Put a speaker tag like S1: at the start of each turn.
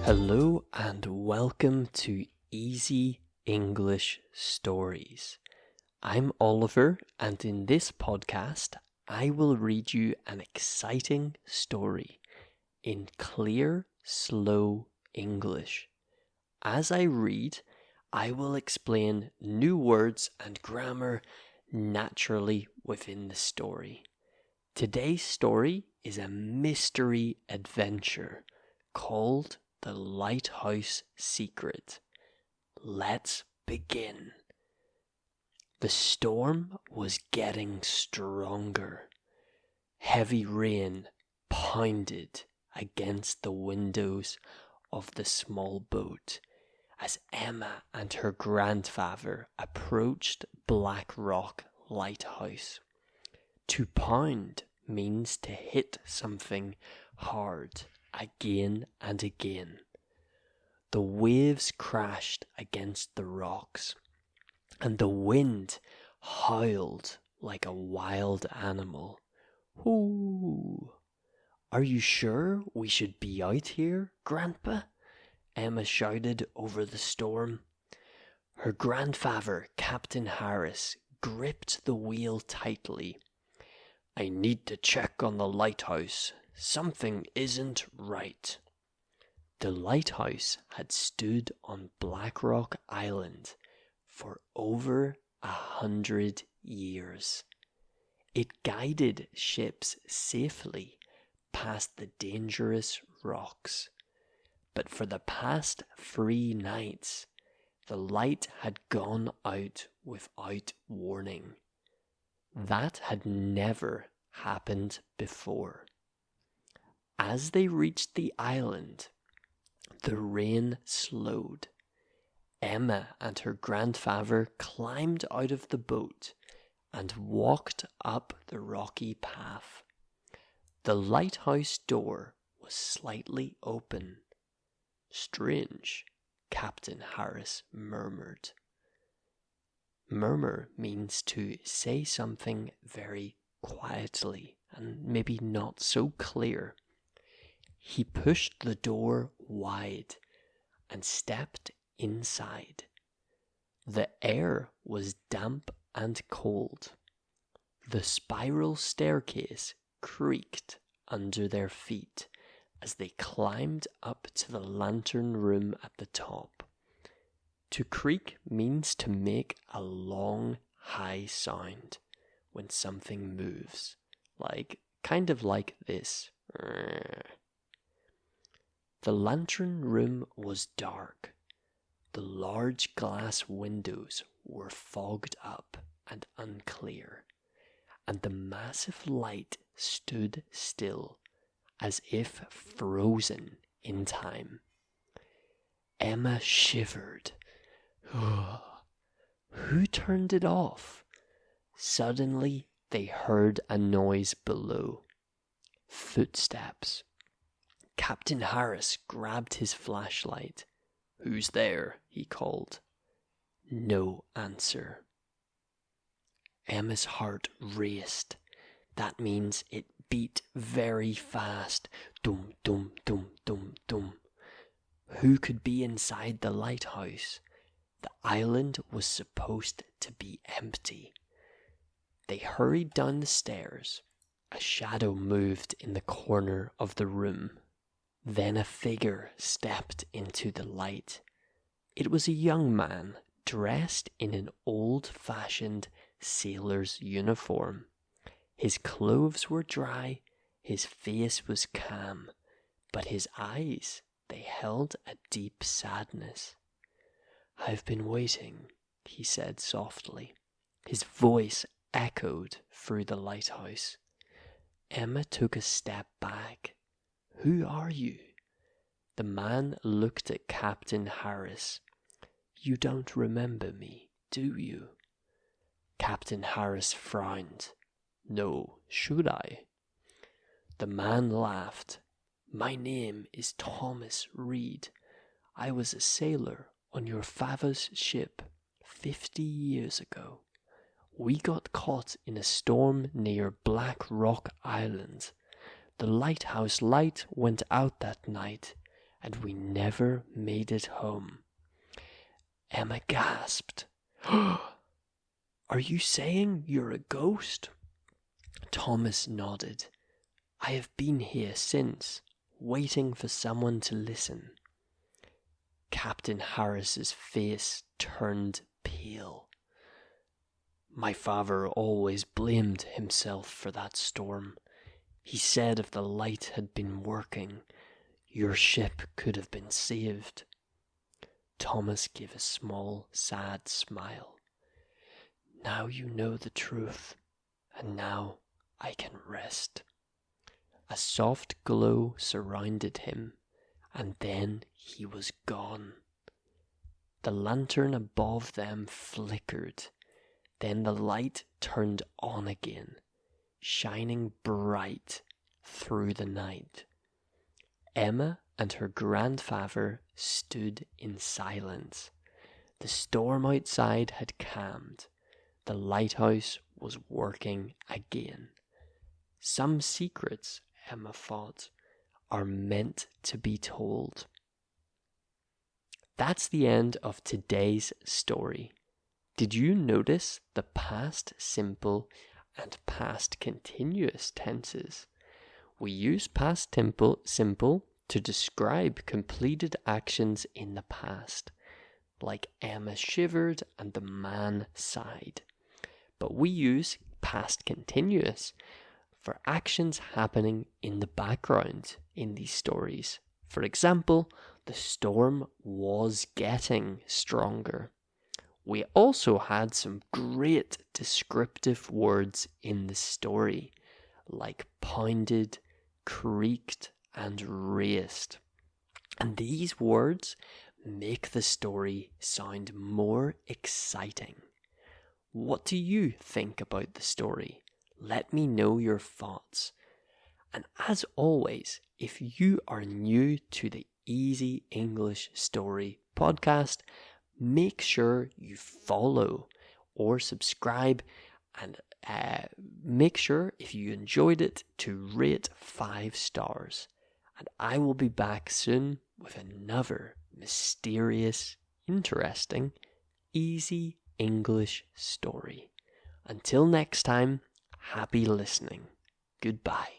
S1: Hello and welcome to Easy English Stories. I'm Oliver, and in this podcast I will read you an exciting story in clear, slow English. As I read, I will explain new words and grammar naturally within the story. Today's story is a mystery adventure called The Lighthouse Secret. Let's begin. The storm was getting stronger. Heavy rain pounded against the windows of the small boat as Emma and her grandfather approached Black Rock Lighthouse. To pound means to hit something hard again and again. The waves crashed against the rocks, and the wind howled like a wild animal. "Ooh, are you sure we should be out here, Grandpa?" Emma shouted over the storm. Her grandfather, Captain Harris, gripped the wheel tightly. "I need to check on the lighthouse. Something isn't right." The lighthouse had stood on Black Rock Island for over 100 years. It guided ships safely past the dangerous rocks. But for the past 3 nights, the light had gone out without warning. That had never happened before. As they reached the island, the rain slowed. Emma and her grandfather climbed out of the boat and walked up the rocky path. The lighthouse door was slightly open. "Strange," Captain Harris murmured. Murmur means to say something very quietly and maybe not so clear. He pushed the door wide and stepped inside. The air was damp and cold. The spiral staircase creaked under their feet as they climbed up to the lantern room at the top. To creak means to make a long, high sound when something moves, kind of like this. The lantern room was dark. The large glass windows were fogged up and unclear, and the massive light stood still, as if frozen in time. Emma shivered. Who turned it off? Suddenly, they heard a noise below. Footsteps. Captain Harris grabbed his flashlight. "Who's there?" he called. No answer. Emma's heart raced. That means it beat very fast. Dum, dum, dum, dum, dum. Who could be inside the lighthouse? The island was supposed to be empty. They hurried down the stairs. A shadow moved in the corner of the room. Then a figure stepped into the light. It was a young man dressed in an old-fashioned sailor's uniform. His clothes were dry, his face was calm, but his eyes, they held a deep sadness. "I've been waiting," he said softly. His voice echoed through the lighthouse. Emma took a step back. "Who are you?" The man looked at Captain Harris. "You don't remember me, do you?" Captain Harris frowned. "No, should I?" The man laughed. "My name is Thomas Reed. I was a sailor on your father's ship 50 years ago. We got caught in a storm near Black Rock Island. The lighthouse light went out that night, and we never made it home." Emma gasped. "Are you saying you're a ghost?" Thomas nodded. "I have been here since, waiting for someone to listen." Captain Harris's face turned pale. "My father always blamed himself for that storm. He said if the light had been working, your ship could have been saved." Thomas gave a small, sad smile. "Now you know the truth, and now I can rest." A soft glow surrounded him, and then he was gone. The lantern above them flickered, then the light turned on again, shining bright through the night. Emma and her grandfather stood in silence. The storm outside had calmed. The lighthouse was working again. Some secrets, Emma thought, are meant to be told. That's the end of today's story. Did you notice the past simple and past continuous tenses? We use past simple to describe completed actions in the past, like Emma shivered and the man sighed. But we use past continuous for actions happening in the background in these stories. For example, the storm was getting stronger. We also had some great descriptive words in the story, like pounded, creaked, and raced. And these words make the story sound more exciting. What do you think about the story? Let me know your thoughts. And as always, if you are new to the Easy English Story podcast, make sure you follow or subscribe, and make sure, if you enjoyed it, to rate 5 stars. And I will be back soon with another mysterious, interesting, easy English story. Until next time, happy listening. Goodbye.